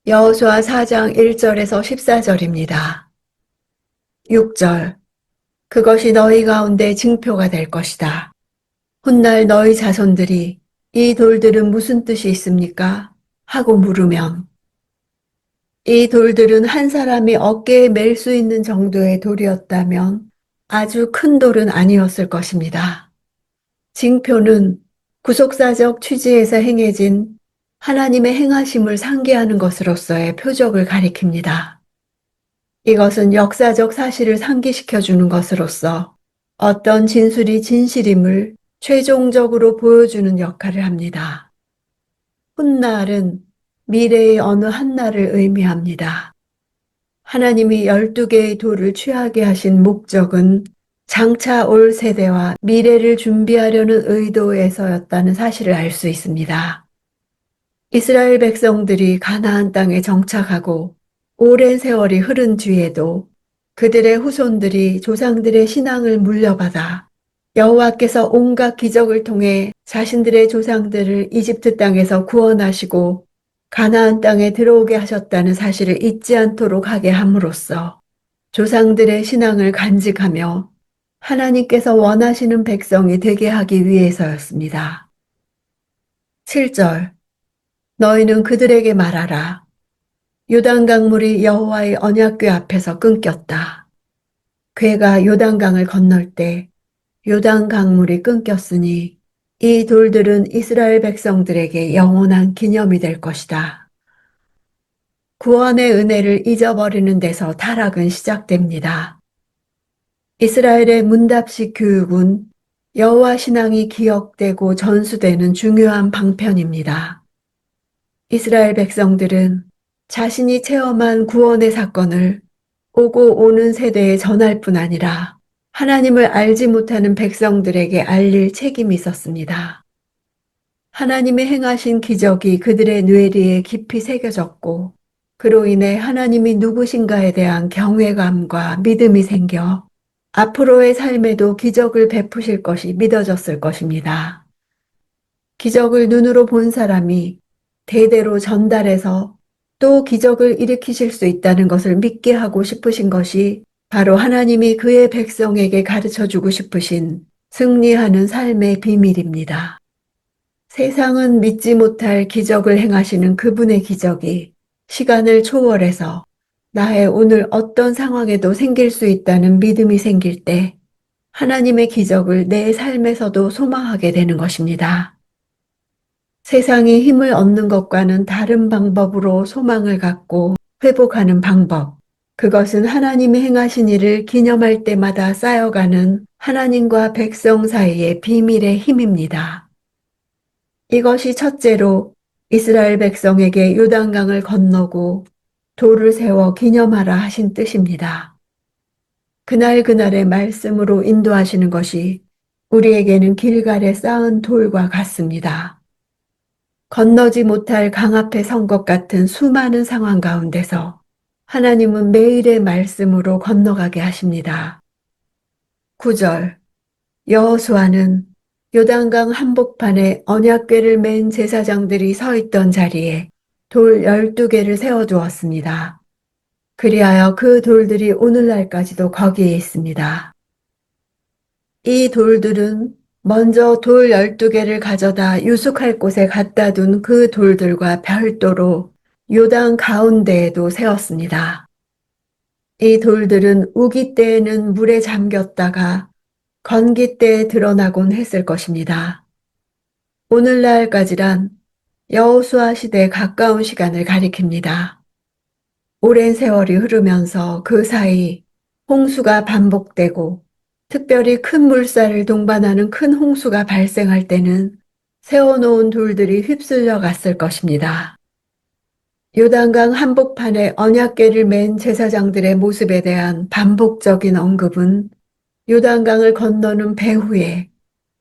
여호수아 4장 1절에서 14절입니다. 6절. 그것이 너희 가운데 징표가 될 것이다. 훗날 너희 자손들이 이 돌들은 무슨 뜻이 있습니까? 하고 물으면 이 돌들은 한 사람이 어깨에 맬 수 있는 정도의 돌이었다면 아주 큰 돌은 아니었을 것입니다. 징표는 구속사적 취지에서 행해진 하나님의 행하심을 상기하는 것으로서의 표적을 가리킵니다. 이것은 역사적 사실을 상기시켜 주는 것으로서 어떤 진술이 진실임을 최종적으로 보여주는 역할을 합니다. 훗날은 미래의 어느 한 날을 의미합니다. 하나님이 12개의 돌을 취하게 하신 목적은 장차 올 세대와 미래를 준비하려는 의도에서였다는 사실을 알 수 있습니다. 이스라엘 백성들이 가나안 땅에 정착하고 오랜 세월이 흐른 뒤에도 그들의 후손들이 조상들의 신앙을 물려받아 여호와께서 온갖 기적을 통해 자신들의 조상들을 이집트 땅에서 구원하시고 가나안 땅에 들어오게 하셨다는 사실을 잊지 않도록 하게 함으로써 조상들의 신앙을 간직하며 하나님께서 원하시는 백성이 되게 하기 위해서였습니다. 7절. 너희는 그들에게 말하라. 요단강물이 여호와의 언약궤 앞에서 끊겼다. 궤가 요단강을 건널 때 요단강물이 끊겼으니 이 돌들은 이스라엘 백성들에게 영원한 기념이 될 것이다. 구원의 은혜를 잊어버리는 데서 타락은 시작됩니다. 이스라엘의 문답식 교육은 여호와 신앙이 기억되고 전수되는 중요한 방편입니다. 이스라엘 백성들은 자신이 체험한 구원의 사건을 오고 오는 세대에 전할 뿐 아니라 하나님을 알지 못하는 백성들에게 알릴 책임이 있었습니다. 하나님의 행하신 기적이 그들의 뇌리에 깊이 새겨졌고 그로 인해 하나님이 누구신가에 대한 경외감과 믿음이 생겨 앞으로의 삶에도 기적을 베푸실 것이 믿어졌을 것입니다. 기적을 눈으로 본 사람이 대대로 전달해서 또 기적을 일으키실 수 있다는 것을 믿게 하고 싶으신 것이 바로 하나님이 그의 백성에게 가르쳐 주고 싶으신 승리하는 삶의 비밀입니다. 세상은 믿지 못할 기적을 행하시는 그분의 기적이 시간을 초월해서 나의 오늘 어떤 상황에도 생길 수 있다는 믿음이 생길 때 하나님의 기적을 내 삶에서도 소망하게 되는 것입니다. 세상이 힘을 얻는 것과는 다른 방법으로 소망을 갖고 회복하는 방법. 그것은 하나님이 행하신 일을 기념할 때마다 쌓여가는 하나님과 백성 사이의 비밀의 힘입니다. 이것이 첫째로 이스라엘 백성에게 요단강을 건너고 돌을 세워 기념하라 하신 뜻입니다. 그날그날의 말씀으로 인도하시는 것이 우리에게는 길갈에 쌓은 돌과 같습니다. 건너지 못할 강 앞에 선 것 같은 수많은 상황 가운데서 하나님은 매일의 말씀으로 건너가게 하십니다. 9절. 여호수아는 요단강 한복판에 언약궤를 맨 제사장들이 서 있던 자리에 돌 12개를 세워두었습니다. 그리하여 그 돌들이 오늘날까지도 거기에 있습니다. 이 돌들은 먼저 돌 12개를 가져다 유숙할 곳에 갖다 둔 그 돌들과 별도로 요단 가운데에도 세웠습니다. 이 돌들은 우기 때에는 물에 잠겼다가 건기 때에 드러나곤 했을 것입니다. 오늘날까지란 여호수아 시대에 가까운 시간을 가리킵니다. 오랜 세월이 흐르면서 그 사이 홍수가 반복되고 특별히 큰 물살을 동반하는 큰 홍수가 발생할 때는 세워놓은 돌들이 휩쓸려 갔을 것입니다. 요단강 한복판에 언약궤를 맨 제사장들의 모습에 대한 반복적인 언급은 요단강을 건너는 배후에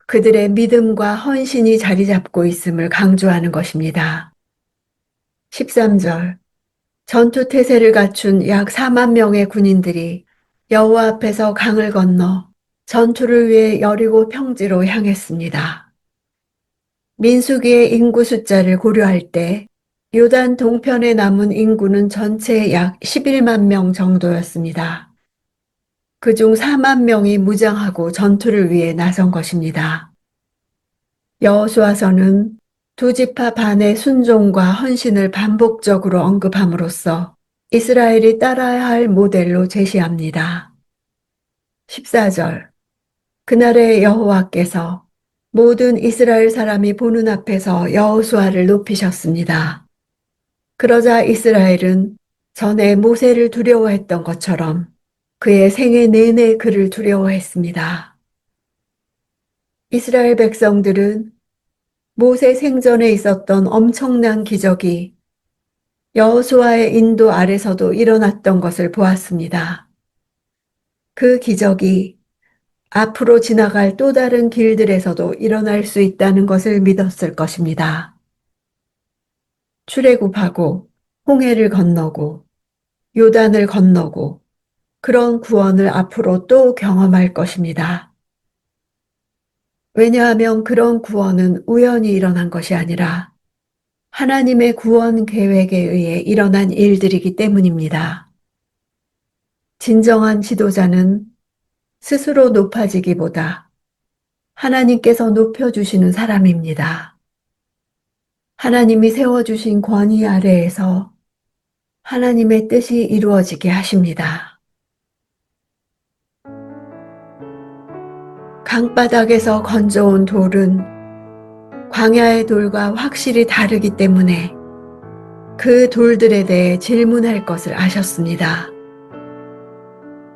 그들의 믿음과 헌신이 자리 잡고 있음을 강조하는 것입니다. 13절. 전투 태세를 갖춘 약 4만 명의 군인들이 여호와 앞에서 강을 건너 전투를 위해 여리고 평지로 향했습니다. 민수기의 인구 숫자를 고려할 때 요단 동편에 남은 인구는 전체 약 11만 명 정도였습니다. 그중 4만 명이 무장하고 전투를 위해 나선 것입니다. 여호수아서는 두 지파 반의 순종과 헌신을 반복적으로 언급함으로써 이스라엘이 따라야 할 모델로 제시합니다. 14절 그날에 여호와께서 모든 이스라엘 사람이 보는 앞에서 여호수아를 높이셨습니다. 그러자 이스라엘은 전에 모세를 두려워했던 것처럼 그의 생애 내내 그를 두려워했습니다. 이스라엘 백성들은 모세 생전에 있었던 엄청난 기적이 여호수아의 인도 아래서도 일어났던 것을 보았습니다. 그 기적이 앞으로 지나갈 또 다른 길들에서도 일어날 수 있다는 것을 믿었을 것입니다. 출애굽하고 홍해를 건너고 요단을 건너고 그런 구원을 앞으로 또 경험할 것입니다. 왜냐하면 그런 구원은 우연히 일어난 것이 아니라 하나님의 구원 계획에 의해 일어난 일들이기 때문입니다. 진정한 지도자는 스스로 높아지기보다 하나님께서 높여주시는 사람입니다. 하나님이 세워주신 권위 아래에서 하나님의 뜻이 이루어지게 하십니다. 강바닥에서 건져온 돌은 광야의 돌과 확실히 다르기 때문에 그 돌들에 대해 질문할 것을 아셨습니다.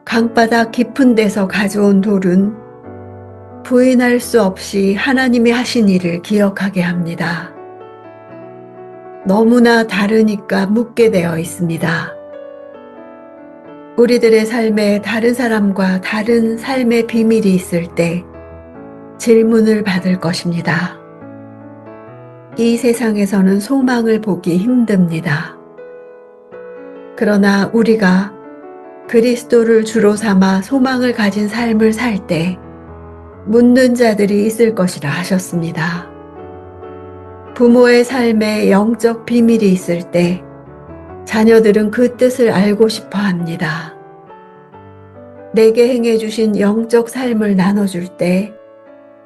강바닥 깊은 데서 가져온 돌은 부인할 수 없이 하나님이 하신 일을 기억하게 합니다. 너무나 다르니까 묻게 되어 있습니다. 우리들의 삶에 다른 사람과 다른 삶의 비밀이 있을 때 질문을 받을 것입니다. 이 세상에서는 소망을 보기 힘듭니다. 그러나 우리가 그리스도를 주로 삼아 소망을 가진 삶을 살 때 묻는 자들이 있을 것이라 하셨습니다. 부모의 삶에 영적 비밀이 있을 때 자녀들은 그 뜻을 알고 싶어 합니다. 내게 행해 주신 영적 삶을 나눠줄 때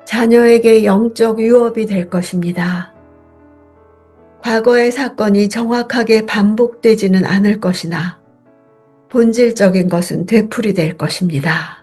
자녀에게 영적 유업이 될 것입니다. 과거의 사건이 정확하게 반복되지는 않을 것이나 본질적인 것은 되풀이될 것입니다.